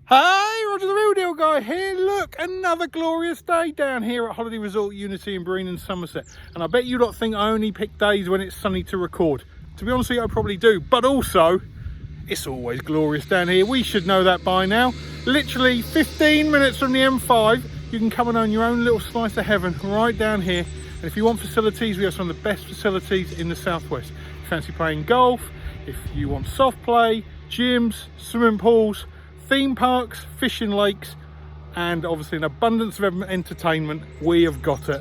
Hey, Roger the Real Deal Guy here. Look, another glorious day down here at Holiday Resort Unity in Breen and Somerset. And I bet you lot think I only pick days when it's sunny to record. To be honest with you, I probably do. But also, it's always glorious down here. We should know that by now. Literally 15 minutes from the M5, you can come and own your own little slice of heaven right down here. And if you want facilities, we have some of the best facilities in the Southwest. If you fancy playing golf, if you want soft play, gyms, swimming pools, theme parks, fishing lakes, and obviously an abundance of entertainment, we have got it.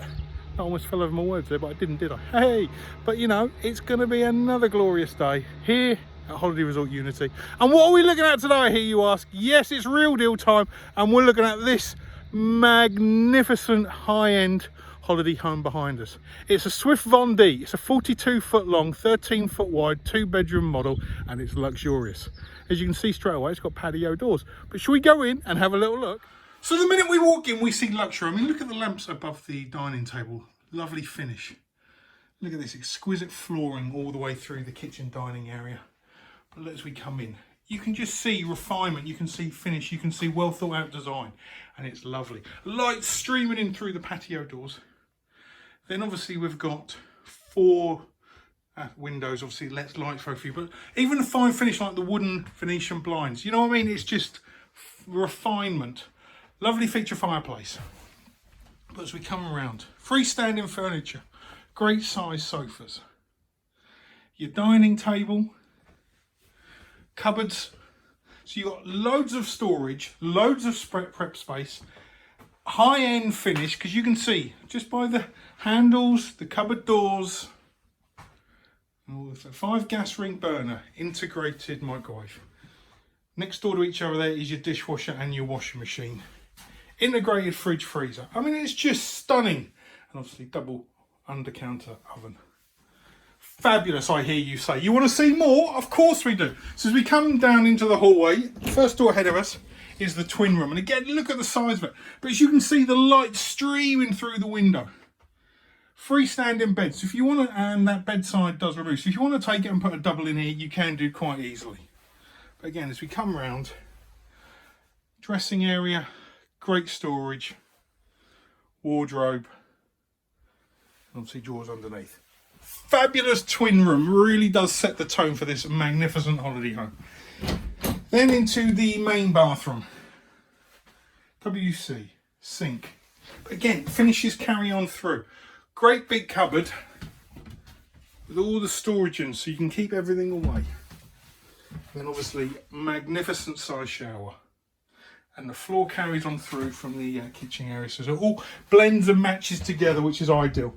I almost fell over my words there, but I didn't, did I? Hey, but you know, it's going to be another glorious day here at Holiday Resort Unity. And what are we looking at today, I hear you ask? Yes, it's real deal time, and we're looking at this magnificent high-end holiday home behind us. It's a Swift Vendee. It's a 42-foot long, 13-foot wide, 2-bedroom model, and it's luxurious. As you can see straight away, it's got patio doors. But should we go in and have a little look? So the minute we walk in, we see luxury. I mean, look at the lamps above the dining table. Lovely finish. Look at this exquisite flooring all the way through the kitchen dining area. But as we come in, you can just see refinement, you can see finish, you can see well thought out design, and it's lovely. Lights streaming in through the patio doors. Then obviously we've got 4 windows, obviously lets light flow through, but even the fine finish like the wooden Venetian blinds, you know what I mean? It's just refinement. Lovely feature fireplace. But as we come around, freestanding furniture, great size sofas, your dining table, cupboards. So you've got loads of storage, loads of prep space, high-end finish, because you can see just by the handles, the cupboard doors, 5 gas ring burner, integrated microwave. Next door to each other there is your dishwasher and your washing machine. Integrated fridge freezer. I mean, it's just stunning. And obviously double under counter oven. Fabulous, I hear you say. You want to see more? Of course we do. So as we come down into the hallway, first door ahead of us is the twin room. And again, look at the size of it. But as you can see, the light streaming through the window. Freestanding beds. So if you want to, and that bedside does remove. So if you want to take it and put a double in here, you can do quite easily. But again, as we come around, dressing area, great storage, wardrobe, obviously drawers underneath. Fabulous twin room, really does set the tone for this magnificent holiday home. Then into the main bathroom. WC, sink. Again, finishes carry on through. Great big cupboard with all the storage in, so you can keep everything away. Then obviously magnificent size shower. And the floor carries on through from the kitchen area, so it all blends and matches together, which is ideal.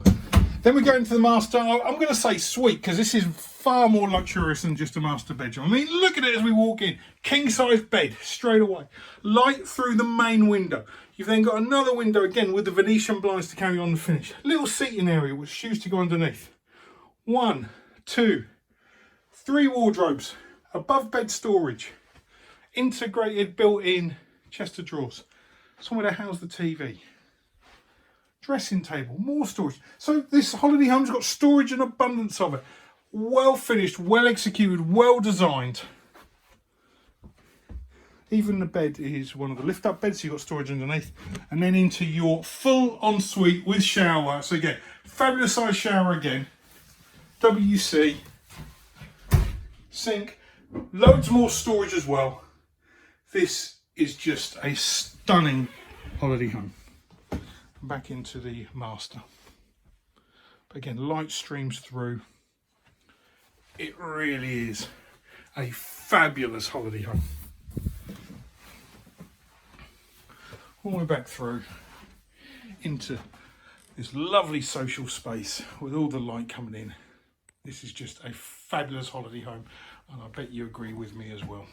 Then we go into the master. I'm going to say suite, because this is far more luxurious than just a master bedroom. I mean, look at it as we walk in. King size bed straight away. Light through the main window. You've then got another window again with the Venetian blinds to carry on the finish. Little seating area with shoes to go underneath. 1, 2, 3 wardrobes. Above bed storage. Integrated built-in chest of drawers. Somewhere to house the TV. Dressing table, more storage. So this holiday home's got storage and abundance of it. Well finished, well executed, well designed. Even the bed is one of the lift up beds, so you've got storage underneath. And then into your full ensuite with shower. So again, fabulous size shower again. WC, sink, loads more storage as well. This is just a stunning holiday home. Back into the master. But again, light streams through. It really is a fabulous holiday home. All the way back through into this lovely social space with all the light coming in. This is just a fabulous holiday home, and I bet you agree with me as well.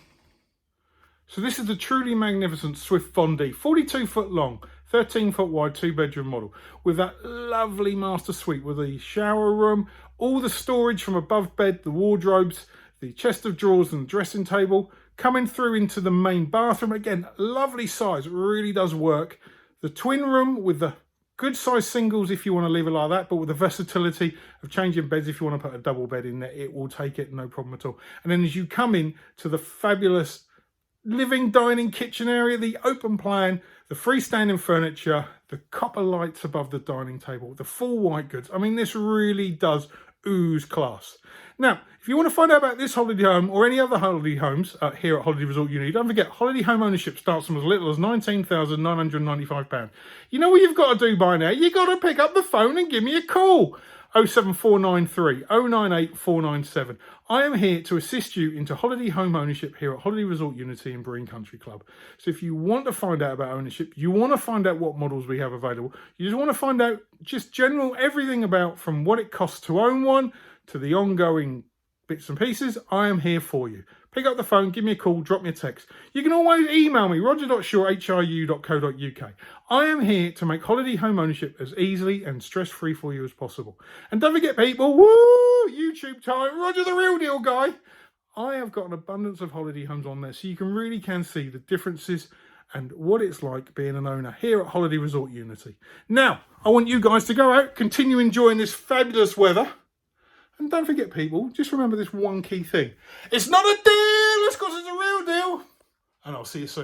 So this is the truly magnificent Swift Vendee, 42-foot long, 13-foot wide, 2-bedroom model, with that lovely master suite with the shower room, all the storage from above bed, the wardrobes, the chest of drawers and the dressing table, coming through into the main bathroom. Again, lovely size, really does work. The twin room with the good size singles if you want to leave it like that, but with the versatility of changing beds if you want to put a double bed in there, it will take it, no problem at all. And then as you come in to the fabulous living, dining, kitchen area, the open plan, the freestanding furniture, the copper lights above the dining table, the full white goods. I mean, this really does ooze class. Now, if you want to find out about this holiday home or any other holiday homes here at Holiday Resort Unity, don't forget, holiday home ownership starts from as little as £19,995. You know what you've got to do by now? You've got to pick up the phone and give me a call. 07493 098 497. I am here to assist you into holiday home ownership here at Holiday Resort Unity and Breen Country Club. So if you want to find out about ownership, you want to find out what models we have available, you just want to find out just general everything about from what it costs to own one to the ongoing bits and pieces, I am here for you. Pick up the phone, give me a call, drop me a text. You can always email me, roger.shaw@hiu.co.uk. I am here to make holiday home ownership as easily and stress-free for you as possible. And don't forget, people, woo, YouTube time, Roger the real deal guy. I have got an abundance of holiday homes on there, so you really can see the differences and what it's like being an owner here at Holiday Resort Unity. Now, I want you guys to go out, continue enjoying this fabulous weather. And don't forget, people, just remember this one key thing. It's not a deal, it's because it's a real deal. And I'll see you soon.